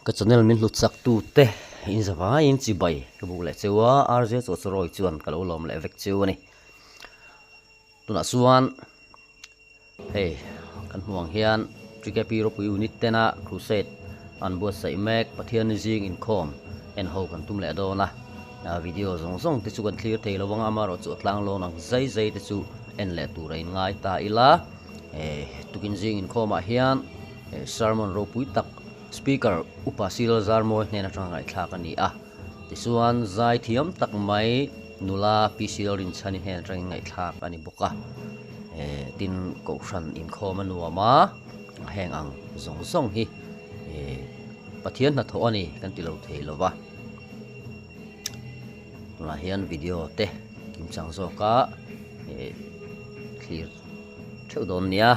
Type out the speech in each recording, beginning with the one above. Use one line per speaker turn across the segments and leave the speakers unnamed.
cái channel mình lụt sắc tu te in zawa in chi bai cái bu le chewa rj cho choroi chuan kalo lom le vek chewa ni tuna suan hey kan huang hian trikepi ro pu unit tena crusade an bo sai mek pathian jing in khom en ho kan tum le do na video zong zong te chu kan clear thei lawang ama ro chu tlang lo nang zai zai te chu en le tu rein ngai ta ila tukin jing in khom a hian sermon ro pui tak speaker upasil zarmo nena thangai thlak ani a tisuan zai thiam tak mai nula pcl rin chani hen tang ngai thlak ani boka tin ko hran in khoma nuama heng ang zong zong hi pathian na tho ani kan tilo theilowa la hian video te kim chang zo ka clear theu don nia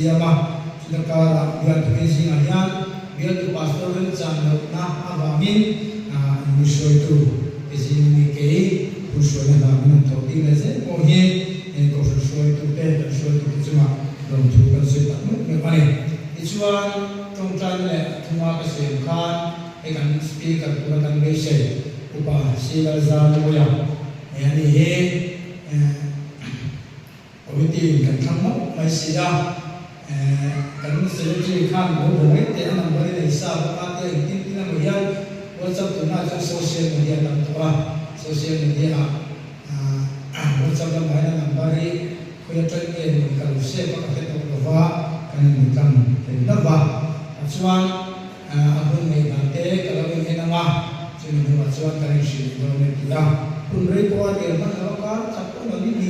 siapa sudah kala biar pengen singahian dia tu pastoral channel na awamin misoi tu izin ke pusoi na min to ti le se ko he ko soi tu te soi tu chuma dom tu kan se ta me pane ichuan tong tran le thuma ka se khan e kan speaker pura kan be se upa sila zan moya yani he committee kan thangma mai sila kan secretary khan bo bo te anam bari le sa ba te tin tin mo ya WhatsApp tu na cha social media tam to social media WhatsApp tam mai na nambari ko ya tren ke kan se pa ka te to wa kan ni kam te na ba chuan abun nei ba te kalawin he na ma chini ni wa chuan kan shi do ne ti da kun rei ko ke ma na ka chap ko ni ni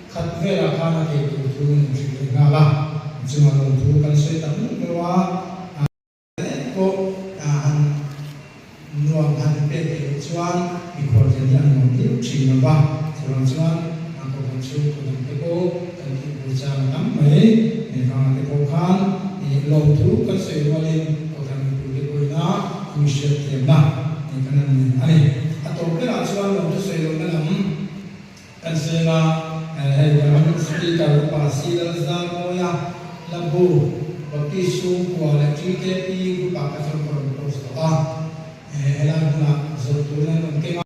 khat vera khana ke tu tu ni shi na la cuma untuk kan saya tak bahwa ko nuang han pe chuan ikor jadi an di china ba chuan aku kan su ko ko kan ti puja nam mai ni ka te ko khan ni lo tu kan sei walin ko kan pu de ko na mi she te na ni kan ani atau ke la chuan lo tu sei lo na nam kan sei na kan speaker pa si dal za mo ya lambu bagi su kuala cerita pi ku pakai server terus elang na zotulan mungkin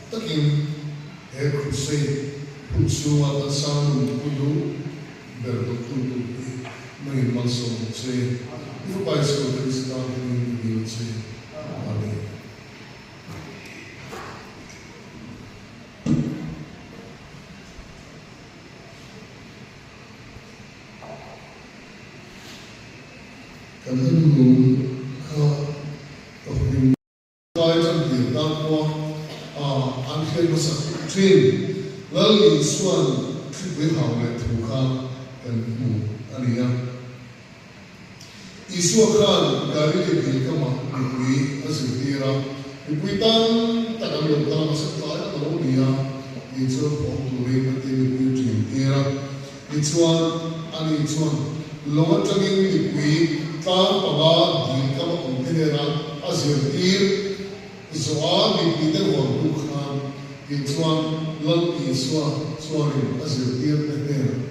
Taking air crusade, put you at the sound of kan hân lùm ha tập hình coi trong tiền đa qua anh khi mà sắp train lỡ đi xuân khi với hậu lại thủ ha kan mù anh em Isu akan dari lebih ke makhluk azira. Ibu tan tak kami dalam masa kaya kalau dia itu pokoknya mati ibu jintira. Ituan ani ituan lawan jangin ibu tan pada di kama kontinera azir Isoan ibu dan waktu kan ituan lalu isuan suami azir netera.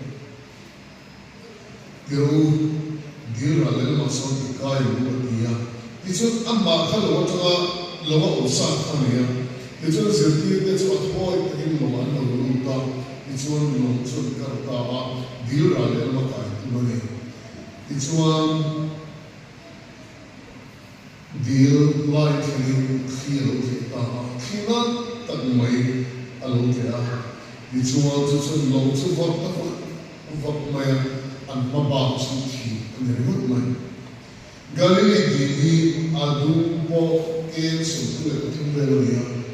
Dia lalu masuk ke kaya dia. Itu amma kalau orang lawa usaha kaya. Itu seperti itu atau itu lawan lalu kita itu lawan itu kerana dia lalu makai itu mana. Itu dia lain kali feel kita. Kita tak mai alu kita. Itu lawan itu waktu maya an mabak suci. Menurut saya, Galilei ini adu poken suatu tinggalnya.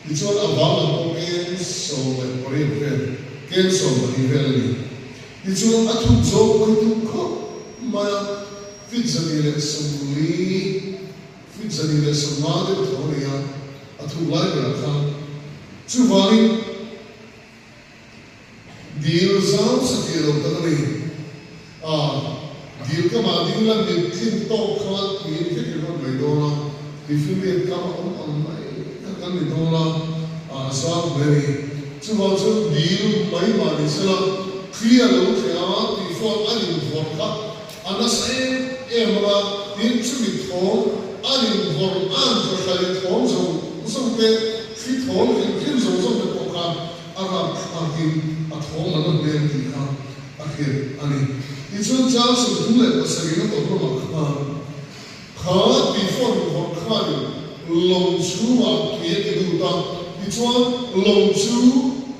Itu awal poken soal periode, ken soal periode. Itu atu jauh itu kok, mana fitzanile semua itu dia atu lagi berapa. Cuma dia jauh sekali tadi. Dia kemarin lah mungkin tahu kalau dia kita berdoa, di film kamu kan berdoa, asal beri. Cuma dia main mana salah, clear loh, saya di phone ada vodka, anak saya malah dia cuma phone ada vodka, terkait phone sampai fit phone, mungkin sampai vodka, Arab akhir atau mana beri kita akhir ani. Itu jauh sebelum pasal itu orang kalau before orang longsu dia itu dah itu longsu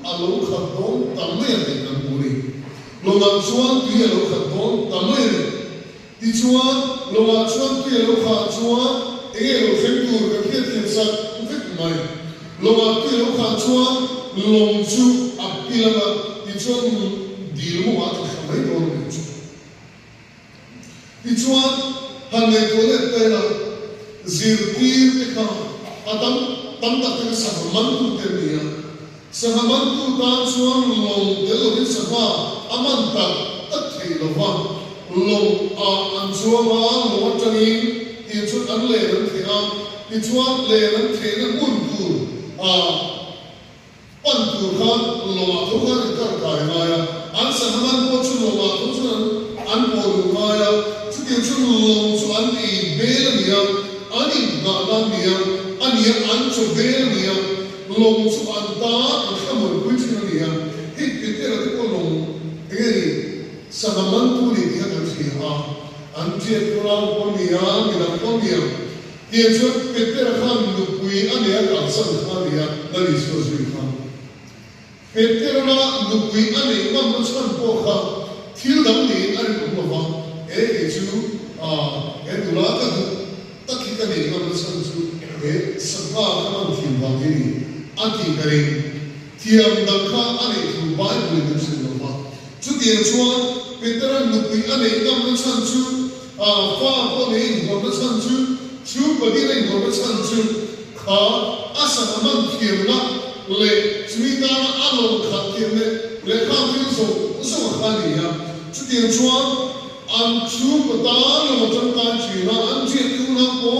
alu khatom tamai dengan muri longsuan dia alu khatom tamai itu longsuan dia alu khatom alu khemtur kerja sat fit mai longsuan dia alu khatom longsu apilama itu dilu atau sampai orang itu Ichuan hangai toilet tera zirtir eka adam tak tera sahaman tu dan suan long delohin saha aman tak athei lawan long ansuama long tangin ichuan anleran thea ichuan leran thea untur pantur khan long athu khan kar kainaya an sahaman ko chu long athu chuan an polumaya Dia cuma soal ini belania, ani nada dia, ani anco belania, long soal ta, kamu berbicara dia, hit kita ada kolong, ini sanaman tu dia kan siapa, anjir kurang ponia, tidak ponia, dia cuma kita kan nukui, ani akan sang dia dari sesuatu kan, kita nukui ani mampu sang poha, tiada ni ani kumava. Itu itulah tak kita ni kalau sensu sebab kamu timbang ini anti kering tiang dangka ane itu baik boleh semua. Jadi cuan veteran nukui ane kamu sensu fa boleh kamu sensu cuba dia kamu sensu ka asal kamu tianglah le cerita alor khatirne le kamu so kali ya. Jadi cuan Ancu betul macam kancina, anjir tu nak ko,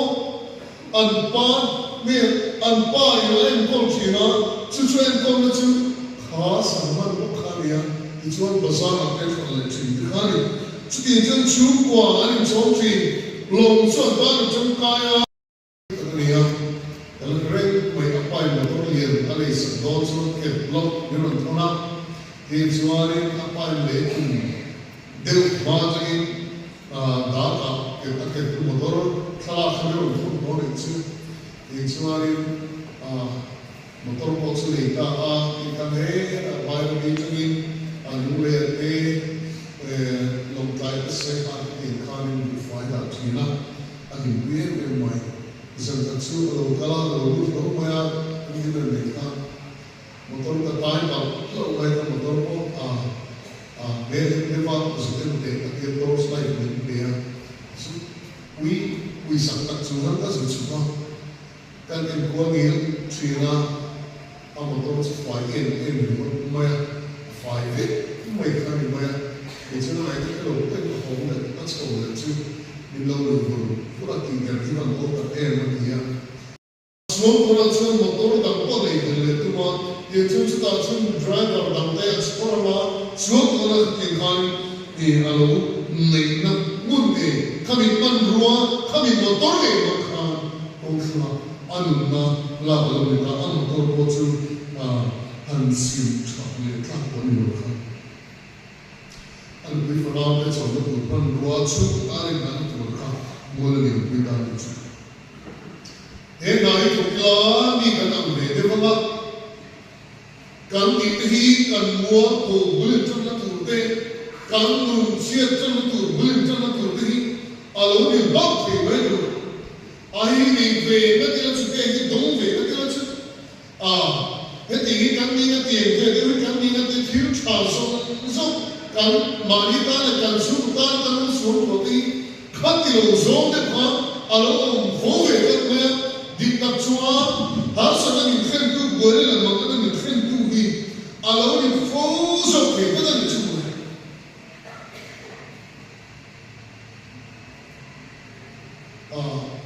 anpa yang kau cina, sesuai kau macam khas sama bukan ya, itu besar apa yang cina kali. Jadi jangan cuba, ani cuci, longsoh dan jengkaya. Ni ya, kalau kerja mai apa yang betul lihat, ali sedot ke blok, ni orang thona, ini suara apa yang lekin. Deu majin data kita motor salah kami untuk motor itu hari motor box ni kita ni bayar ini nulai long time sehat in kanin find out le va positive de ke doors life ni be we sak tak chuan ka zu chuwa kan en ko ngil trina amotor fai en mai fai ve mai kan ni mai ke chuna ai ke lo te ko hom na ta chho na chu ni lo lo pura ki ga ji ban ko ta e ma dia so pura chu motor da ko le le tu ma ye chu ta chu driver da te explore ma so pura ki kan ni alo nei na mun de kami man ruwa kami motor le ma khan ko shuma anu na la lo le ta anu motor ko chu an sim cha le ta ko ni lo khan an bi fa la le cha lo ko pan ruwa chu a le na to ka mo le ni bi ta chu he na I to ka ni ka na le de ba kan ki hi kan mo ko bul chu na tu te kan nu sia chu na tu bul chu na tu te alo ni ba ke we do ai ni ve na ti la chu ke ni dong ve na ti la chu he ti ni kan ni na ti ve de kan ni na ti thiu cha so kan ma ni ta na kan su ta kan su ko ti khat ti lo zo de pa alo vo ve ka me di ta chua ha sa na ni khen tu bo le la ma ka ni khen tu hi alo ni fo so ke ka ni chu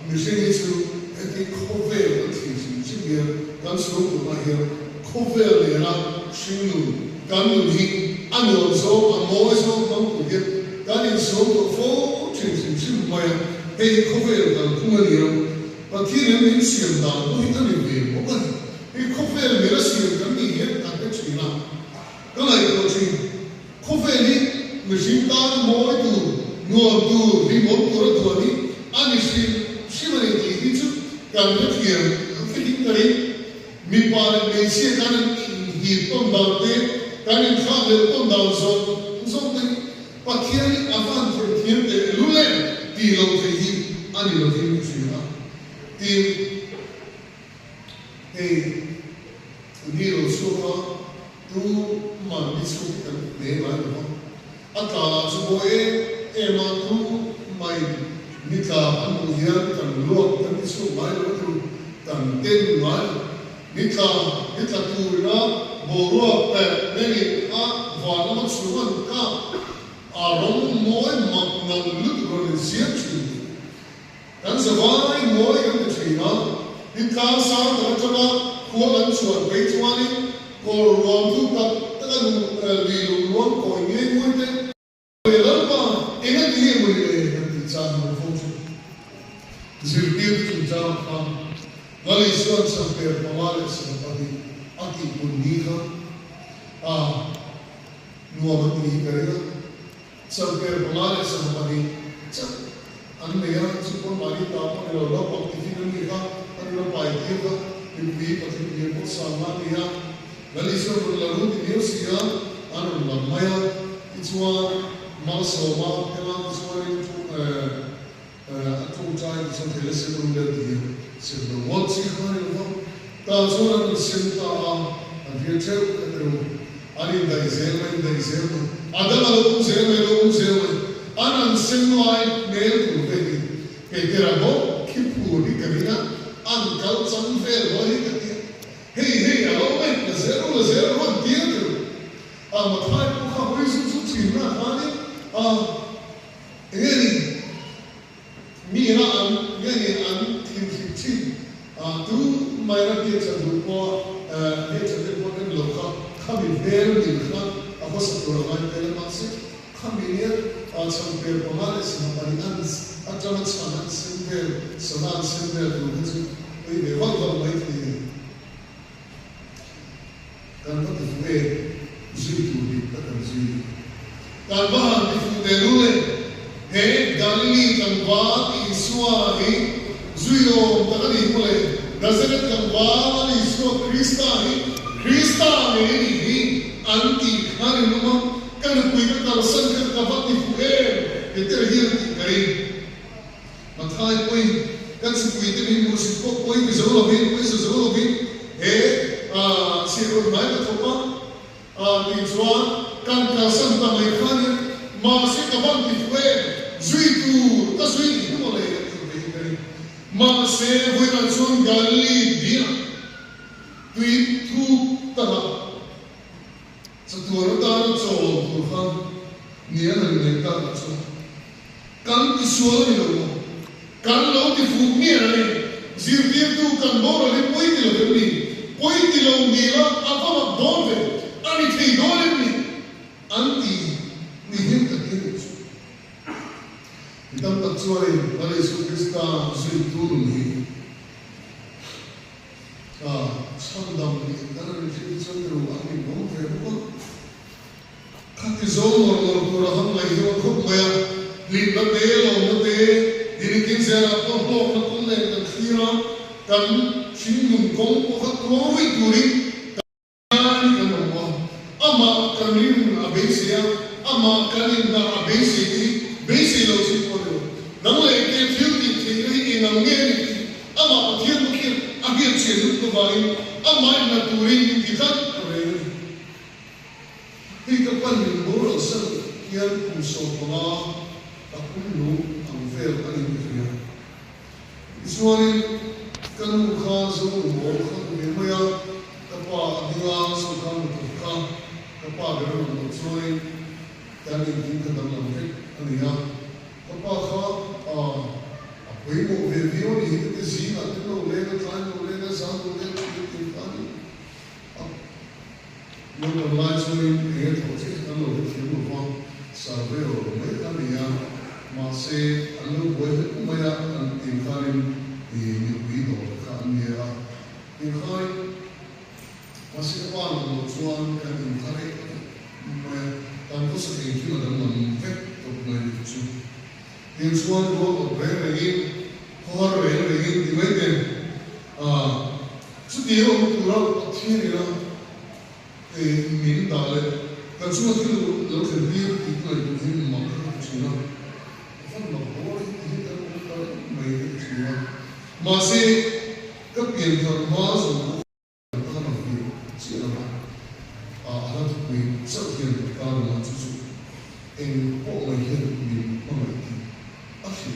Mishing itu, itu cover nanti sih kan seluruh mahir cover lera sinu kan ni anu so amo so kamu dia kan so fo sih maya hey cover kan kumaliam pati ni siam dah tu itu ni be bukan hey cover lera siam kan ni ya tak kecina kan itu sih cover ni mishing kan mo itu nuar tu remote turut tu ni ani sih Shimari itu kan dia fitting kali mipar Malaysia kan hitung daute kan travel pun dauso so pakian avan tertiap lulen di laut ini ani laut ini juga di di laut suka tu mandi suka kan memang akala sebuah emang tu main Nika anu hian kan luak kan isu mai lo tu kan ten mai nika tu na borua pe neni a vana ma chuan ka arong moi mak nan lut ro ni siam chu kan sa vai moi kan chi na nika sa ta chana ko an chuan pe chuani ko rom tu ta ta li lu rom ko nge moi te le ba ina ti mo le chan mo fo zirtir tu jam kam gali suan sampai pawale sampai aki pundiha nuwa ni karega sampai pawale sampai cak anne ya supon mari ta ko lo lo ko ti ni ka an lo pai ti ka ni pati ni ko sama ni ya gali suan la ru ni sia an lo maya itwa mal so ma kana suan atung chai some listen to the so the what she heard of ta zona the sinta and you tell the ani da izel adama lo zel anan sinlai mel to the ke terabo kipu di kabina an kal sam ver wali kati hey alo men zero one dia tu mathai ko ka boi su china ani eli Mira an tin tu mai ra dia chadu ko dia chadu ko den lokha kami ver ni kha apa satu ramai pele masih kami ni sampai pemare sampai ans ajaran sanan sampai tu itu ini waktu mai ni kan tu ver zitu di kan zitu kan bahan itu derule Hey, Galili kambal Iswa hi Zuyo takali mule Nazaret kambal Iswa Krista hi anti hari nama kan kuikat kalasan kan kabat ifuhe itu hilang kari matai koi kan si kuikat ni musik koi bisa lebih si rumah itu apa di jual kan ka san ta mai khan ma se ka ban ti fe zui tu ta zui ni mo le ma se voi na chon gali dia tui tu ta na sa tu ro ta ro cho tu khan ni an ne ta cho kan ti so ni lo kan lo ti fu ni ani zir dir tu kan bo le poi ti lo ni poi ti lo ni la ava ma don ve ani ti do le ni anti ni hin ta ti itam ta chuai ale su krista zui tu ni 상담 나는 지금 선대로 아니 너무 배고파 같이 조모로 돌아한 거 이거 그 뭐야 리바데 로데 디리킨 세라 포포 나콘네 카키라 간 신문 공포 하토이 두리 아니 그거 아마 카민 아베시아 아마 카린 나 아베시기 베시로 시포로 나는 이게 필기 티리 이나게 아마 어떻게 abian celu ko vai amai na turin ki tak kore hi ka pan min boro sa kian ku so pala akulu ang ver ani kia isuani kan mu kha zo mo kha me maya ka pa dinga so kan ka pa garo no soi kan ni ka dam lam ve ani ya ka pa kha Wei mo ve vio ni hita ke zina tino lega tlain no lega zango lega hita tani. Mo na lai zoi e to te ano le fiu mo sarve o me tani ya ma se ano boi te kumaya an tinkarin e ni pido ka ania. Tinkarin ma se pa no zuan ka tinkare me tan ko sa ke kilo da mo ve to me ni chu. Tinsuan ko re re Hor re re di meten su dio tura tieni la e min dale kan su ti lo ke dir ti ko ni ma ko china fa ma ko ti ta ko mai ti china ma se ka pien thar ma so ka na fi china ma ha tu ni sa ti ka na chu chu en ko mai he ni ma mai ti a fi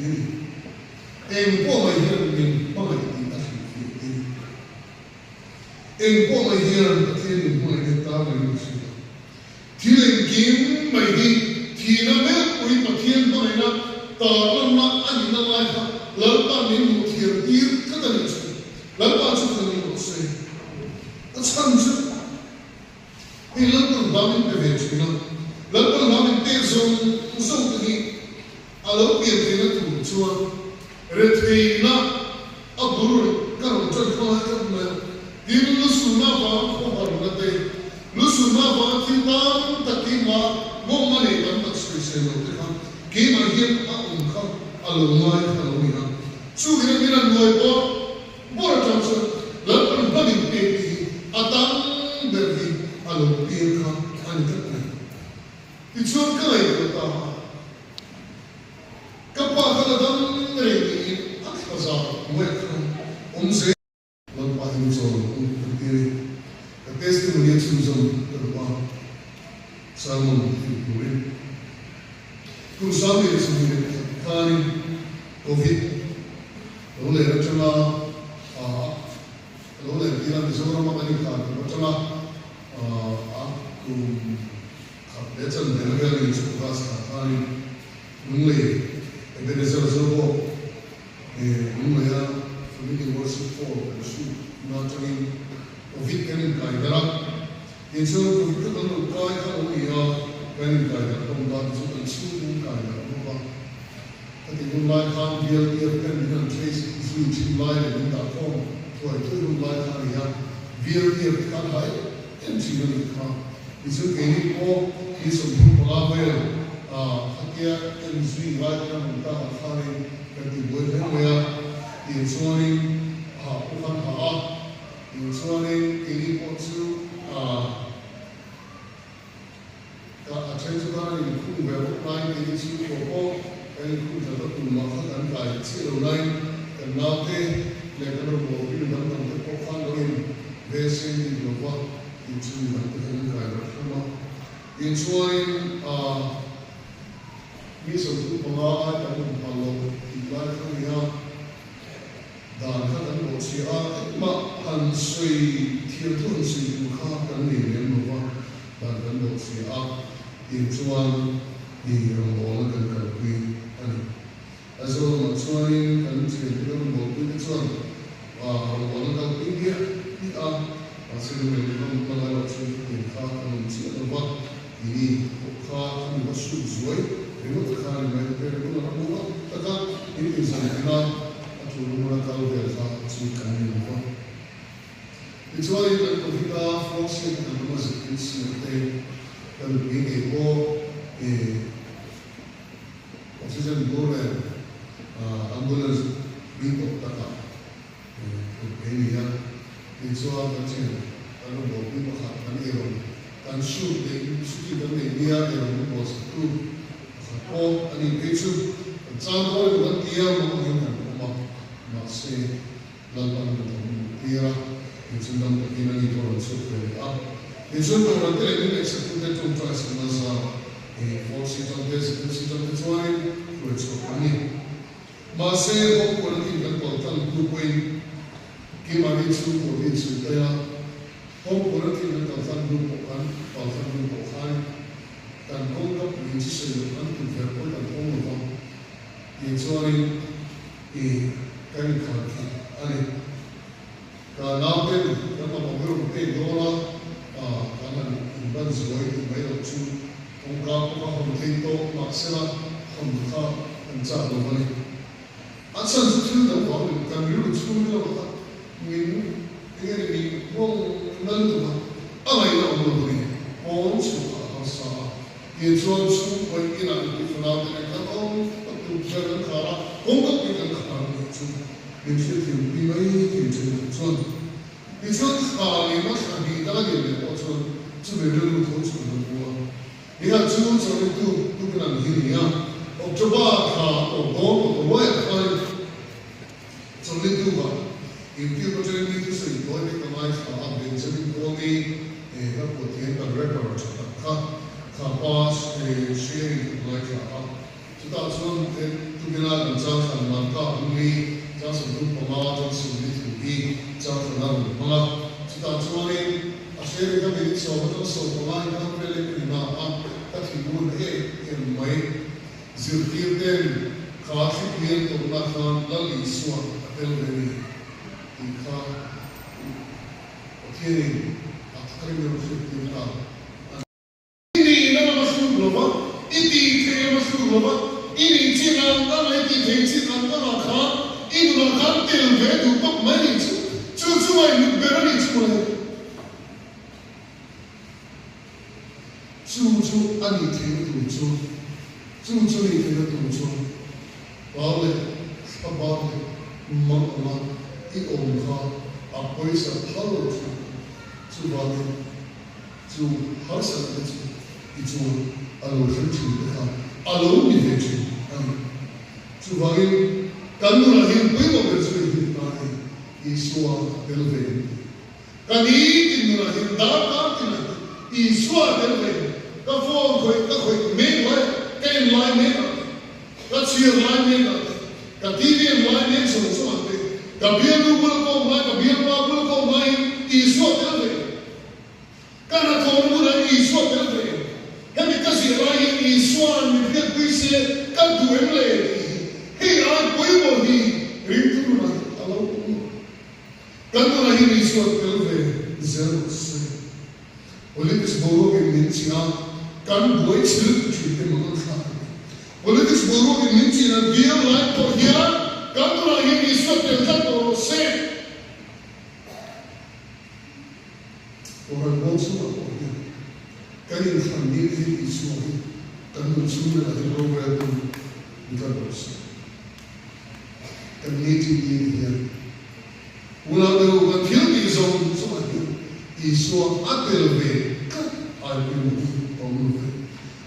ni em qua mai hiền mình bao ngày thì ta phải em qua mai hiền ta thiên mình qua ngày ta mình được sự thì lên kiếm mai đi thì nó biết quý mà thiên bao ngày nào tờ nó anh nó lại ha lớn ta mình một thiền tiên cái ta được sự lớn ta chút ta mình một sự ta chăm chút thì lớn ta bao mình về về chuyện đó lớn ta bao mình tiêu dùng dùng cái gì lớn tiền thì nó thủ chua Retina abur karon chon ko ha me din lu suna ba ko har late lu suna ba ti tam takima mo mane tam tak se no te ha ke ma hian a kha alo mai ha lo ni ha chu hira mira noi bo bor chon so la pan ba din pe ti atam berdi alo pe kha an ka ti chu ka ai ko ta kappa ka dam re sa muet se lo pa hin so ti ka testimony chu so ba salmon ti ku sa me su ni kani covid lo le ra chama lo le ti la ni so ma ka ni ka lo chama ku ka le chan de la ni su ka sa kani nu le e be de so bo Numaya family worship for su na tani covid kan kai dara in so covid kan lo kai ka o ya kan kai dara kom ba su kan su kai dara no ba ati nun lai khan bial ya kan kan trace su chi lai ne da kom to to nun lai khan ya bial ya kan hai en chi ne ka isu ke ni ko isu bu la ba ya hakia en su lai kan ta ha ne Kati buat saya insuanin bukan insuanin ini potsu acara sekarang ini pun berapa lain ini sih pokok ini pun jatuh pun makan dan kaya sih lain dan nanti mereka berbagi dan nanti pokok lain besi di bawah itu nanti kaya semua in join mi so tu panga ai ta palo lai ka ya dan ka kan bo si a ma han sui thiam thun si ku kha kan ni le no wa dan kan bo si a in chuan ni ro mo kan kan kui ani azo ma chuan kan chi le ro mo kui chuan ro mo kan kui dia ni a asal me le ro mo la chu in kha kan chi no wa ini kha kan bo su zuai Rimo tekhan mai pe rimo na mo taka ini insan ina atu mo na kal de kha chi kan ni mo Ituai kan ko kita force kan mo se kinsi te kan bi e ko oxygen bore ambulance bi ko taka ini ya ituai kan chi kan mo bi ko kan ni ro kan su de su ki kan ni dia de mo se tu o ani pechu chang ko ko dia mo ni na ma se la la no dia ni chung dam ko ni ni ko so ko a ni chung ko ran te ni se tu te tu tra se ma sa for si tam te se si tam te choi ko so ani ma se ho ko ni kan ko tan ku ko ki ma ni chu ko ni chu te ya ho ko ni kan ko tan ku ko kan ko tan ku ko khai dan kongkap ini sesuatu yang terkait dengan orang yang soalnya kami kaki ane karena apa karena mobil dola karena iban sesuai iban itu kongkap itu masalah kongkap mencari mana asal itu dah baru kami itu cuma apa ini mau nanti apa yang orang beri orang suka asal ये जो कोई की ना की फलाव ने कहा तो जगह खारा होगा भी कर खारा नहीं चुन इनसे क्यों भी नहीं क्यों चुन ये जो खाने में खाने का लगे ले और जो मेरे लोग तो चुन हुआ ये का चुन चुन तो बिना नहीं है और जब खा और तो वो है खाने चुन तो हुआ इनके बच्चे ने तो सही कोई भी कमाई खा बेंजामिन कोमी का पोतेन का रेकॉर्ड का kapas sharing like kita sun tu bila jang kan maka ini jang sebut pemawa jang sebut ini jang kenal maka kita sun ini sharing kan ini semua tu semua ini kan boleh kita tapi bukan yang mai zirtir dan kasih dia tu nak lalu suat apel ini kita okey akhirnya berfirman kita ini cina nama ini cina nama kah ini nama tel bedu pak mana cucu ini berani cuma cucu ani tel cucu ini tel cucu balik apa mana ini orang apa isa halu cucu balik cucu harus ada itu alu cucu dekat alone ni fetu Subarin kanu lahir pun bersui hidup Isua belve kani kinu lahir dah kini Isua belve kafon koi main lai kain lai main kacir lai main kativi lai main semua ante kabiar nubul kau mai kabiar mabul kau mai Isua belve karena kau mula Isua belve kami kasih lai Isua ni dia kuisi kan dua lagi hei ai koi bodi rindu na kalau kan tu lagi Isua belve zero se oleh kesboro ke mencia kan buat cerita cerita manusia oleh kesboro ke mencia dia lai to dia kan tu lagi Isua belve to se orang bangsa kan yang kami ini Isua kan semua ada program itu bukan bangsa kan ini dia ulang berulang kali zon semua Isua apel be kan ayam pemulu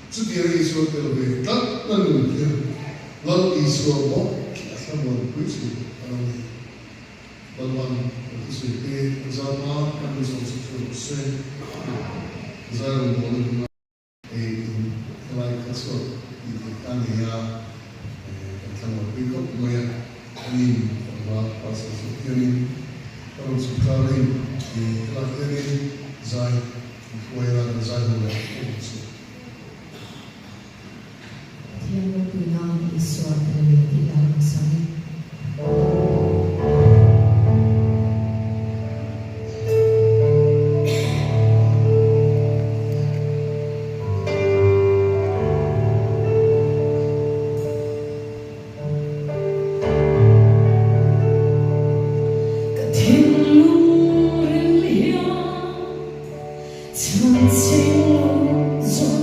setiap Isua apel be kan lalu dia lalu Isua mau kita sama berkuisi lalu berkuisi zaman kan bisa sesuatu saya so di tania kan pick up moya ni wa pasal ini kalau sekarang di kelas ini zai fuera zai mulai
Tiang mo pinang iswa talaga tilang sani. Hãy subscribe cho kênh Ghiền Mì Gõ để không bỏ lỡ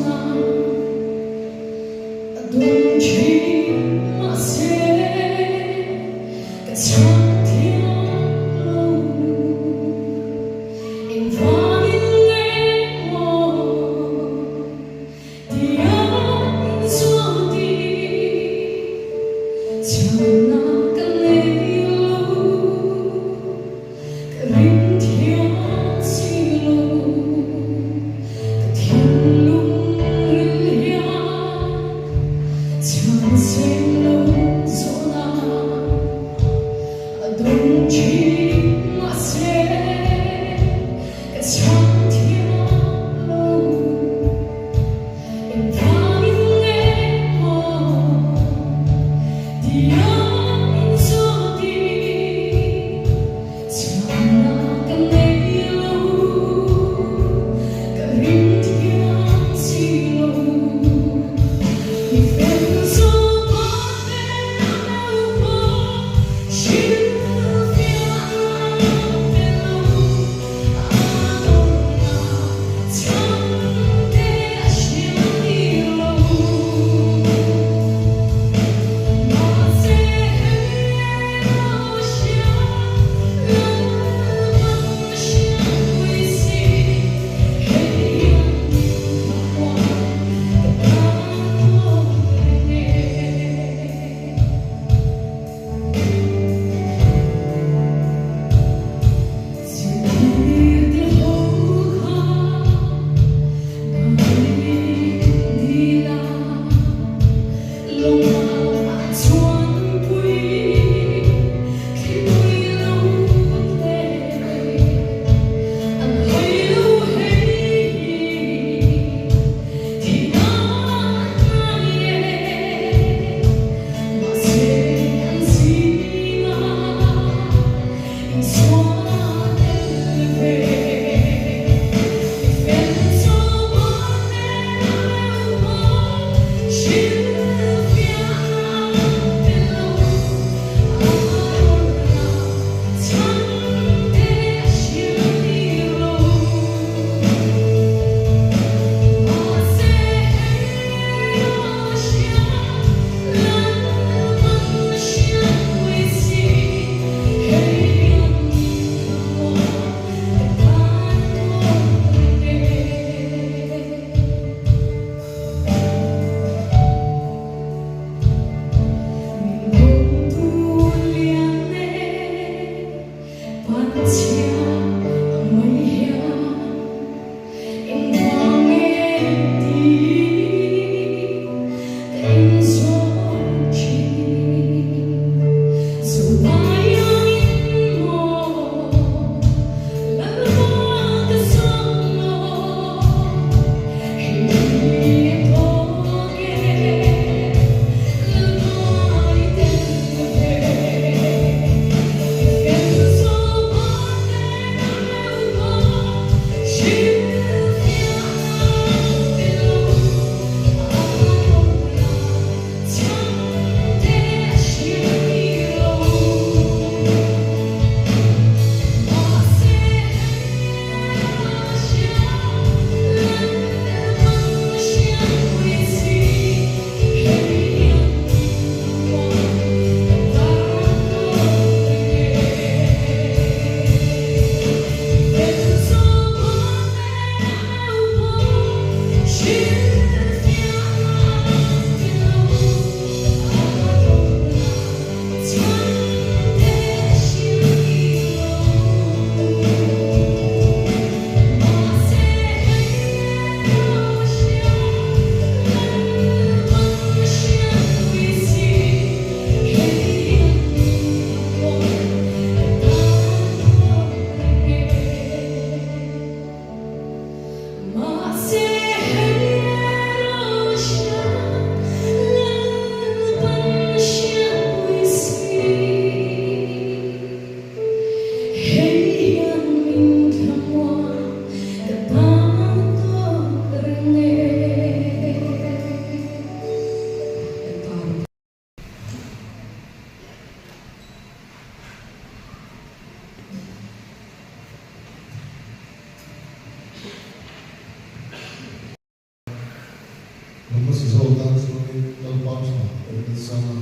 lalpa cha kan sana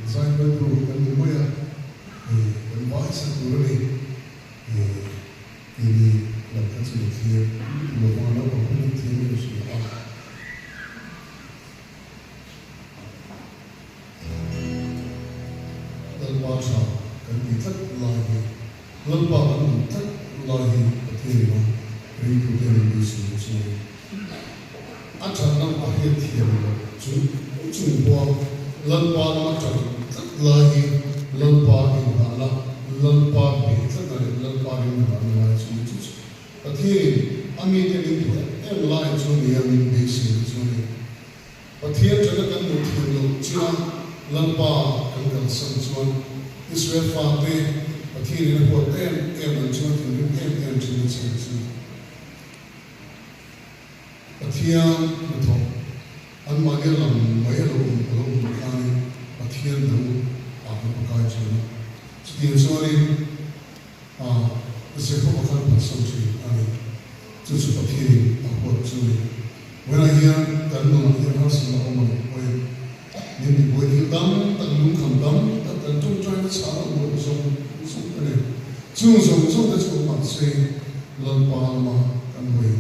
sai ba tu kan mo ya kan ba sa tu ri ini la ka chi thi lo ma na ko ni thi ni shi a lalpa cha kan ni tak la hi lalpa kan ni tak la hi thi ni ri tu ke ni shi shi acha nam a he thi ni chu bo lalpa na cha lahi lalpa in hala lalpa be tsana lalpa in hala chu chu athi ami te ni tu em lai chu ni am be si chu ni athi chana kan mu thi lo chu lalpa kan kan sam chu Israel fa te athi ni ko em chu ni em chu ni chu athi am to an ma ge lam mai lo lo kan athi am Pakajana. Sekian sorry, saya akan pasang sih, cuci pakai apa cuci. When I hear that no, I hear some of my way. Maybe boy hitam, tak lungkam dam, tak tentu jangan salah buat so ini. So that's what I say. Lalpa lama kan way,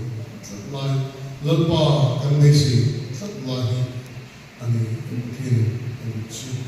lalpa kan mesi, tak lagi, ani ini cuci.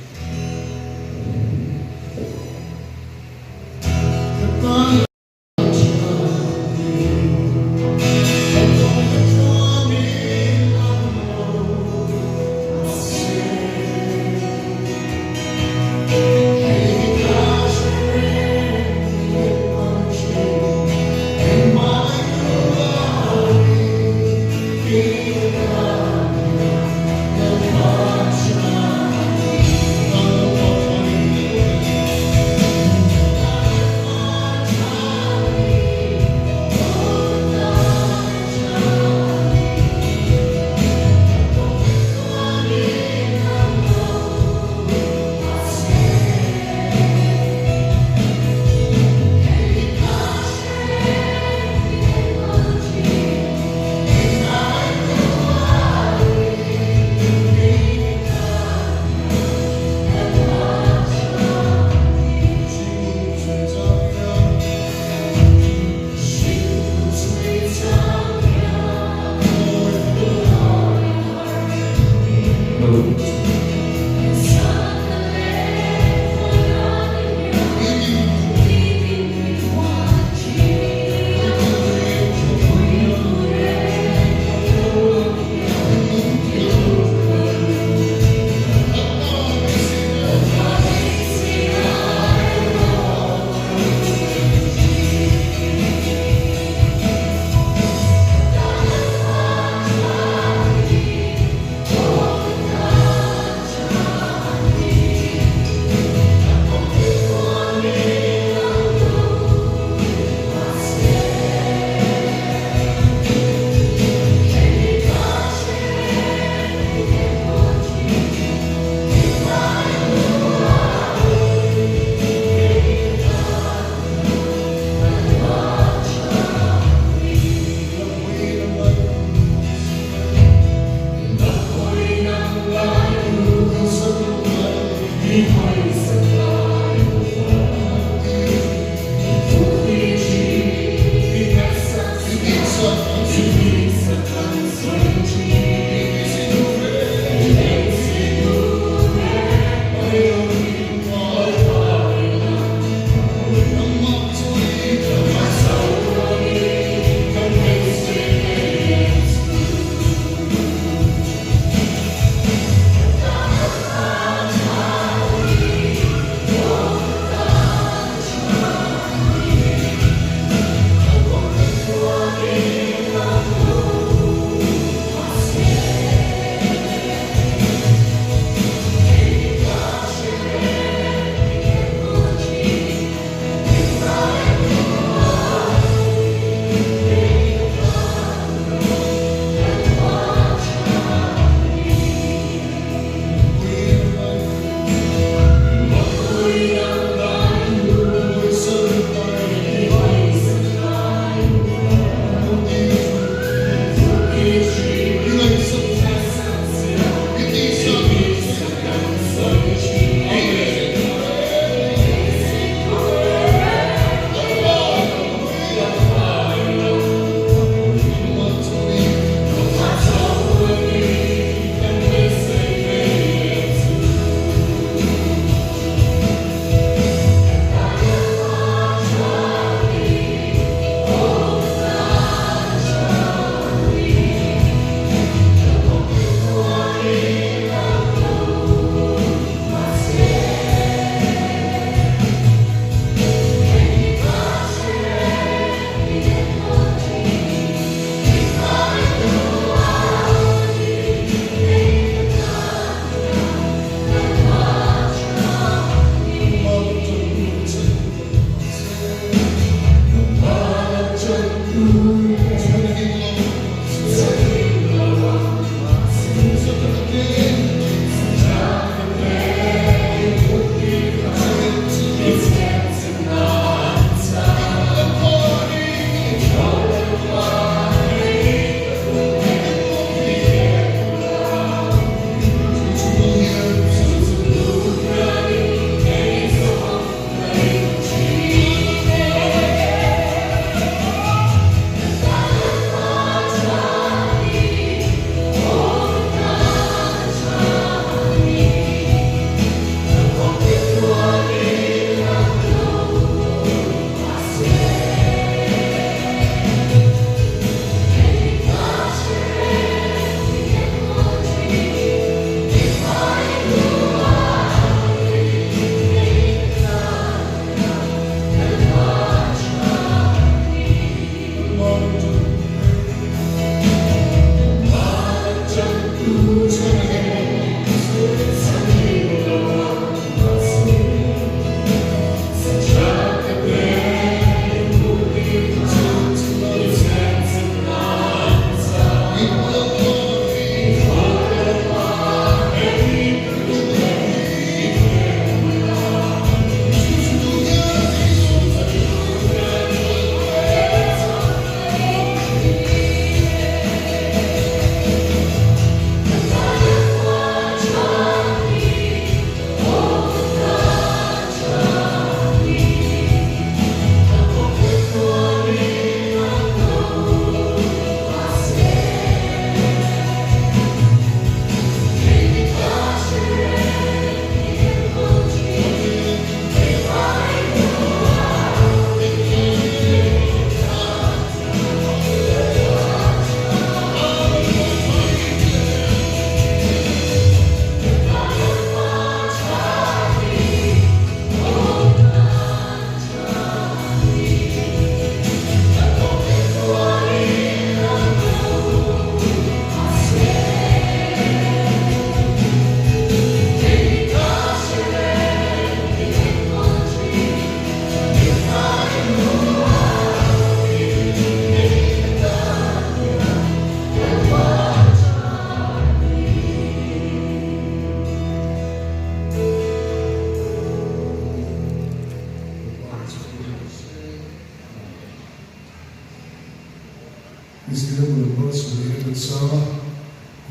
mun bor so ni mit sa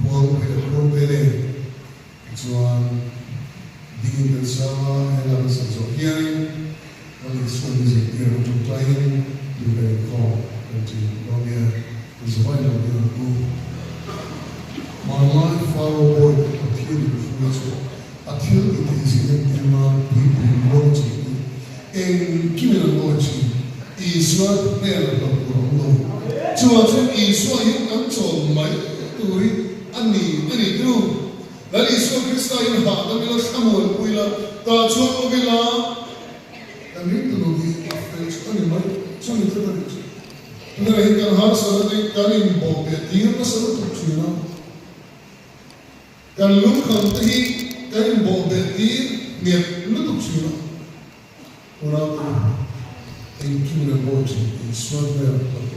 wal pe ko bele chuan ding mit sa hela sa zo hian wal is so ni here to play you very call to Romeo is one of the my life forward appeared before until it is in my people watching in criminology is not there of so is what you can tell my story ani do that is what Christ in heart the middle Samuel puila ta chuan obila and need to know the affairs ani mai so ni to that na hin kan har sa de kanin bo be tir na sa to chuna kan lu kan ti kanin bo be tir ni lu to chuna ora in criminology is not there of